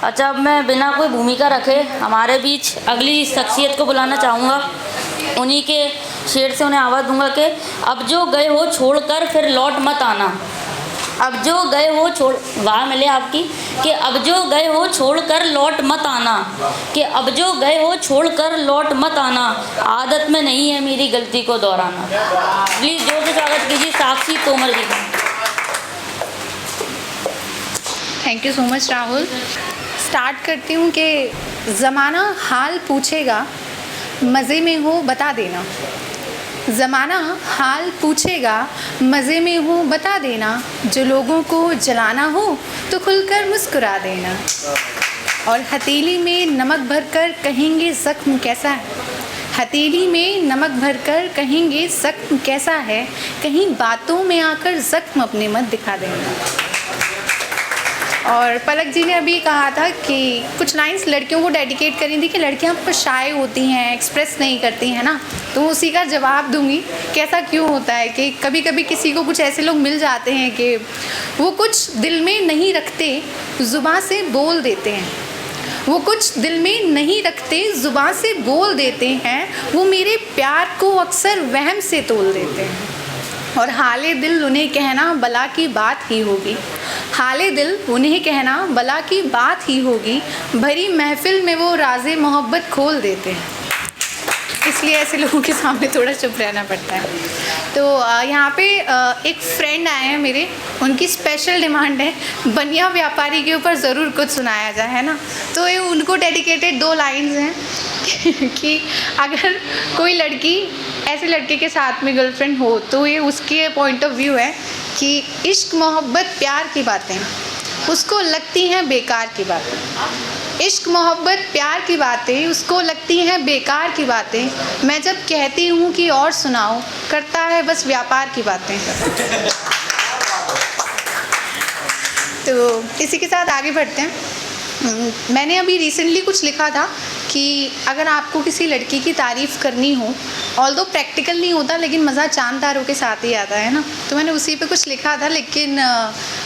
अच्छा, अब मैं बिना कोई भूमिका रखे हमारे बीच अगली शख्सियत को बुलाना चाहूँगा। उन्हीं के शेर से उन्हें आवाज़ दूंगा कि अब जो गए हो छोड़कर फिर लौट मत आना। अब जो गए हो छोड़, वाह मिले आपकी, कि अब जो गए हो छोड़कर लौट मत आना, कि अब जो गए हो छोड़कर लौट मत आना, आदत में नहीं है मेरी गलती को दोहराना। प्लीज़ जोर से स्वागत कीजिए साक्षी तोमर जी का। Thank you so much Rahul. Start करती हूँ कि ज़माना हाल पूछेगा, मज़े में हो बता देना। ज़माना हाल पूछेगा, मज़े में हो बता देना। जो लोगों को जलाना हो तो खुलकर मुस्कुरा देना। और हथेली में नमक भरकर कहेंगे ज़ख्म कैसा है। हथेली में नमक भरकर कहेंगे ज़ख्म कैसा है। कहीं बातों में आकर ज़ख्म अपने मत दिखा देना। और पलक जी ने अभी कहा था कि कुछ लाइंस लड़कियों को डेडिकेट करी थी कि लड़कियां पर शाय होती हैं, एक्सप्रेस नहीं करती हैं ना, तो उसी का जवाब दूंगी कि ऐसा क्यों होता है कि कभी कभी किसी को कुछ ऐसे लोग मिल जाते हैं कि वो कुछ दिल में नहीं रखते, ज़ुबान से बोल देते हैं। वो कुछ दिल में नहीं रखते, ज़ुबान से बोल देते हैं। वो मेरे प्यार को अक्सर वहम से तोल देते हैं। और हाले दिल उन्हें कहना बला की बात ही होगी। हाले दिल उन्हें कहना बला की बात ही होगी। भरी महफिल में वो राज़े मोहब्बत खोल देते हैं। इसलिए ऐसे लोगों के सामने थोड़ा चुप रहना पड़ता है। तो यहाँ पे एक फ्रेंड आए हैं मेरे, उनकी स्पेशल डिमांड है बनिया व्यापारी के ऊपर ज़रूर कुछ सुनाया जाए, है ना। तो ये उनको डेडिकेटेड 2 लाइन्स हैं कि अगर कोई लड़की ऐसे लड़के के साथ में गर्लफ्रेंड हो तो ये उसके पॉइंट ऑफ व्यू है कि इश्क मोहब्बत प्यार की बातें उसको लगती हैं बेकार की बातें। इश्क मोहब्बत प्यार की बातें उसको लगती हैं बेकार की बातें। मैं जब कहती हूँ कि और सुनाओ, करता है बस व्यापार की बातें। तो इसी के साथ आगे बढ़ते हैं। मैंने अभी रिसेंटली कुछ लिखा था कि अगर आपको किसी लड़की की तारीफ़ करनी हो, ऑल्दो प्रैक्टिकल नहीं होता लेकिन मज़ा चांद तारों के साथ ही आता है ना, तो मैंने उसी पे कुछ लिखा था। लेकिन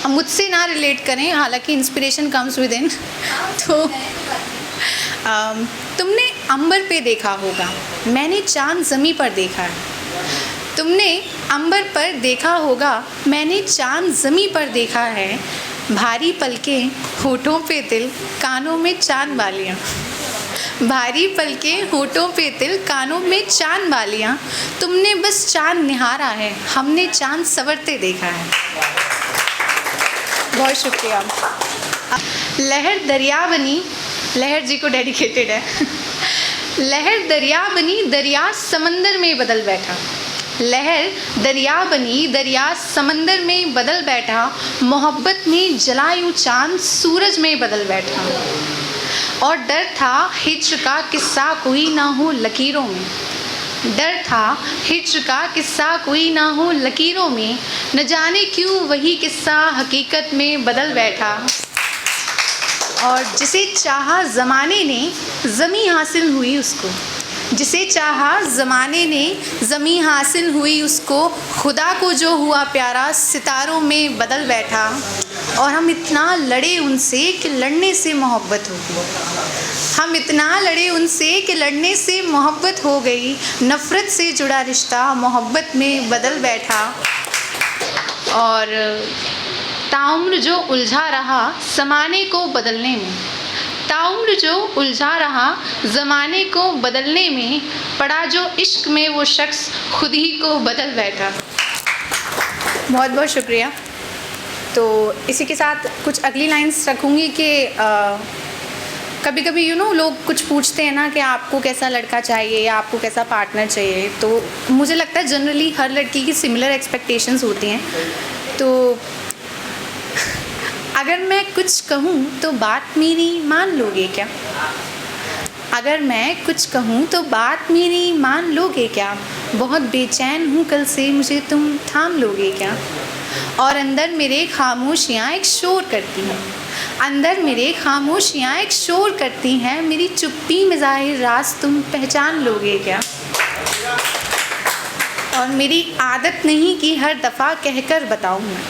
मुझसे ना रिलेट करें, हालांकि इंस्पिरेशन कम्स विद इन। तो तुमने अंबर पे देखा होगा, मैंने चांद ज़मीं पर देखा है। तुमने अंबर पर देखा होगा, मैंने चांद ज़मीं पर देखा है। भारी पलकें, होठों पे तिल, कानों में चांद वालियाँ। भारी पलकें, होठों पे तिल, कानों में चांद वालियाँ। तुमने बस चांद निहारा है, हमने चांद संवरते देखा है। बहुत शुक्रिया। लहर दरिया बनी, लहर जी को डेडिकेटेड है। लहर दरिया बनी, दरिया समंदर में बदल बैठा। लहर दरिया बनी, दरिया समंदर में बदल बैठा। मोहब्बत में जलायूं चांद सूरज में बदल बैठा। और डर था हिज्र का किस्सा कोई ना हो लकीरों में। डर था हिज्र का किस्सा कोई ना हो लकीरों में। न जाने क्यों वही किस्सा हकीकत में बदल बैठा। और जिसे चाहा ज़माने ने ज़मीं हासिल हुई उसको। जिसे चाहा ज़माने ने ज़मीं हासिल हुई उसको। खुदा को जो हुआ प्यारा सितारों में बदल बैठा। और हम इतना लड़े उनसे कि लड़ने से मोहब्बत हो गई। हम इतना लड़े उनसे कि लड़ने से मोहब्बत हो गई। नफ़रत से जुड़ा रिश्ता मोहब्बत में बदल बैठा। और ताउम्र जो उलझा रहा ज़माने को बदलने में। ताउम्र जो उलझा रहा ज़माने को बदलने में। पड़ा जो इश्क में वो शख्स खुद ही को बदल बैठा। बहुत बहुत शुक्रिया। तो इसी के साथ कुछ अगली लाइंस रखूँगी कि कभी कभी लोग कुछ पूछते हैं ना कि आपको कैसा लड़का चाहिए या आपको कैसा पार्टनर चाहिए। तो मुझे लगता है जनरली हर लड़की की सिमिलर एक्सपेक्टेशंस होती हैं। तो अगर मैं कुछ कहूँ तो बात मेरी मान लोगे क्या। अगर मैं कुछ कहूँ तो बात मेरी मान लोगे क्या। बहुत बेचैन हूँ कल से, मुझे तुम थाम लोगे क्या। और अंदर मेरे खामोशियाँ एक शोर करती हैं। अंदर मेरे खामोशियाँ एक शोर करती हैं। मेरी चुप्पी में ज़ाहिर राज तुम पहचान लोगे क्या। और मेरी आदत नहीं कि हर दफ़ा कहकर बताऊँ मैं।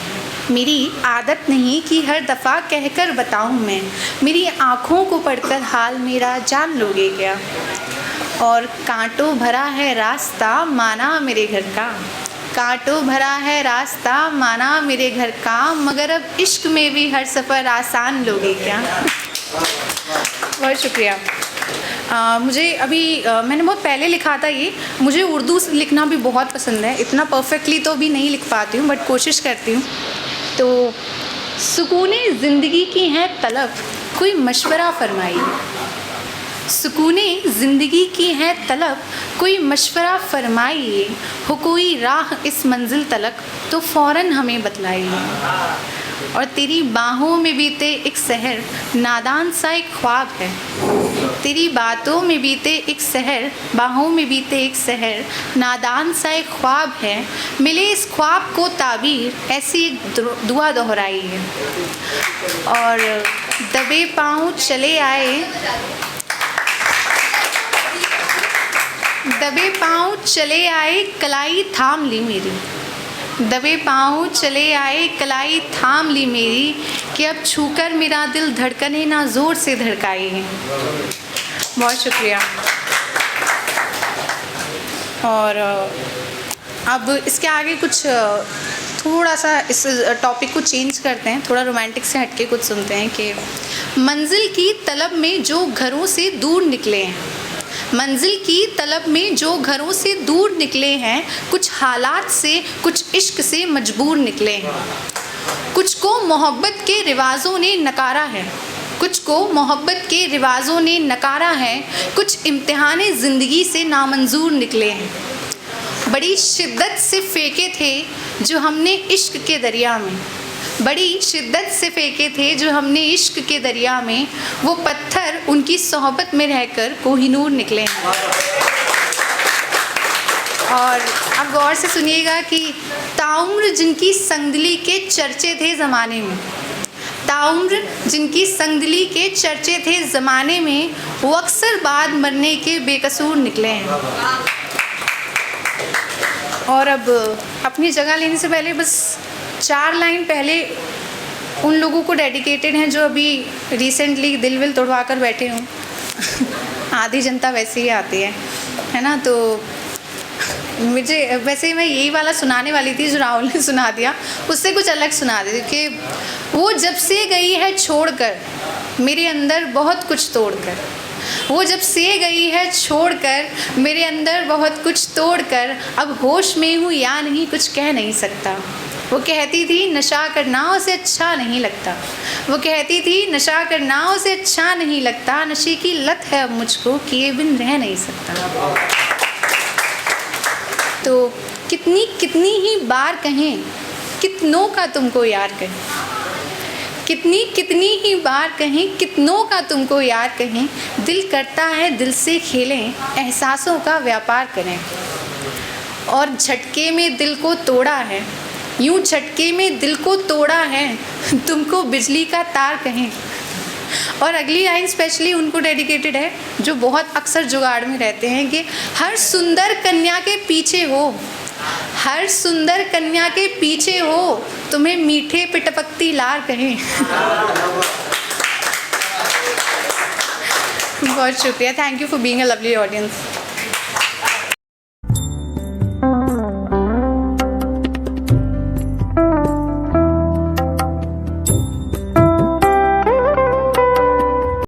मेरी आदत नहीं कि हर दफ़ा कहकर बताऊं मैं, मेरी आँखों को पढ़कर हाल मेरा जान लोगे क्या। और कांटों भरा है रास्ता माना मेरे घर का, कांटों भरा है रास्ता माना मेरे घर का, मगर अब इश्क में भी हर सफ़र आसान लोगे क्या। बहुत शुक्रिया। मुझे अभी मैंने बहुत पहले लिखा था ये, मुझे उर्दू लिखना भी बहुत पसंद है, इतना परफेक्टली तो भी नहीं लिख पाती हूँ बट कोशिश करती हूँ। तो सुकूने ज़िंदगी की है तलब, कोई मशवरा फरमाइए, सुकूने ज़िंदगी की है तलब, कोई मशवरा फरमाइए, हो कोई राह इस मंजिल तलक तो फ़ौरन हमें बतलाइए। और तेरी बाहों में बीते एक सहर नादान सा एक ख्वाब है, तेरी बातों में बीते एक सहर, बाहों में बीते एक सहर नादान सा एक ख्वाब है, मिले इस ख्वाब को ताबीर ऐसी एक दुआ दोहराई है। और दबे पाँव चले आए, दबे पाँव चले आए कलाई थाम ली मेरी, दबे पाँव चले आए कलाई थाम ली मेरी, कि अब छूकर मेरा दिल धड़कने ना ज़ोर से धड़काई है। बहुत शुक्रिया। और अब इसके आगे कुछ थोड़ा सा इस टॉपिक को चेंज करते हैं, थोड़ा रोमांटिक से हटके कुछ सुनते हैं कि मंजिल की तलब में जो घरों से दूर निकले हैं, मंजिल की तलब में जो घरों से दूर निकले हैं, कुछ हालात से कुछ इश्क से मजबूर निकले हैं, कुछ को मोहब्बत के रिवाजों ने नकारा है, कुछ को मोहब्बत के रिवाजों ने नकारा है, कुछ इम्तिहाने ज़िंदगी से नामंजूर निकले हैं। बड़ी शिद्दत से फेंके थे जो हमने इश्क के दरिया में, बड़ी शिद्दत से फेंके थे जो हमने इश्क के दरिया में, वो पत्थर उनकी सोहबत में रहकर कोहिनूर निकले हैं। और अब गौर से सुनिएगा कि ताउम्र जिनकी संगदिली के चर्चे थे ज़माने में, ताउम्र जिनकी संगदिली के चर्चे थे ज़माने में, वो अक्सर बाद मरने के बेकसूर निकले हैं। और अब अपनी जगह लेने से पहले बस 4 लाइन पहले उन लोगों को डेडिकेटेड हैं जो अभी रिसेंटली दिल विल तोड़वा कर बैठे हों। आधी जनता वैसे ही आती है ना। तो मुझे वैसे मैं यही वाला सुनाने वाली थी जो राहुल ने सुना दिया, उससे कुछ अलग सुना दी कि वो जब से गई है छोड़कर मेरे अंदर बहुत कुछ तोड़कर, वो जब से गई है छोड़कर मेरे अंदर बहुत कुछ तोड़कर, अब होश में हूँ या नहीं कुछ कह नहीं सकता। वो कहती थी नशा करना उसे अच्छा नहीं लगता, वो कहती थी नशा करना उसे अच्छा नहीं लगता, नशे की लत है अब मुझको किए बिन रह नहीं सकता। तो कितनी कितनी ही बार कहें कितनों का तुमको यार कहें, कितनी कितनी ही बार कहें कितनों का तुमको यार कहें, दिल करता है दिल से खेलें एहसासों का व्यापार करें। और झटके में दिल को तोड़ा है, यूं झटके में दिल को तोड़ा है, तुमको बिजली का तार कहें। और अगली लाइन स्पेशली उनको डेडिकेटेड है जो बहुत अक्सर जुगाड़ में रहते हैं कि हर सुंदर कन्या के पीछे हो, हर सुंदर कन्या के पीछे हो, तुम्हें मीठे पे टपकती लार कहें। बहुत शुक्रिया। Thank you for being a lovely audience.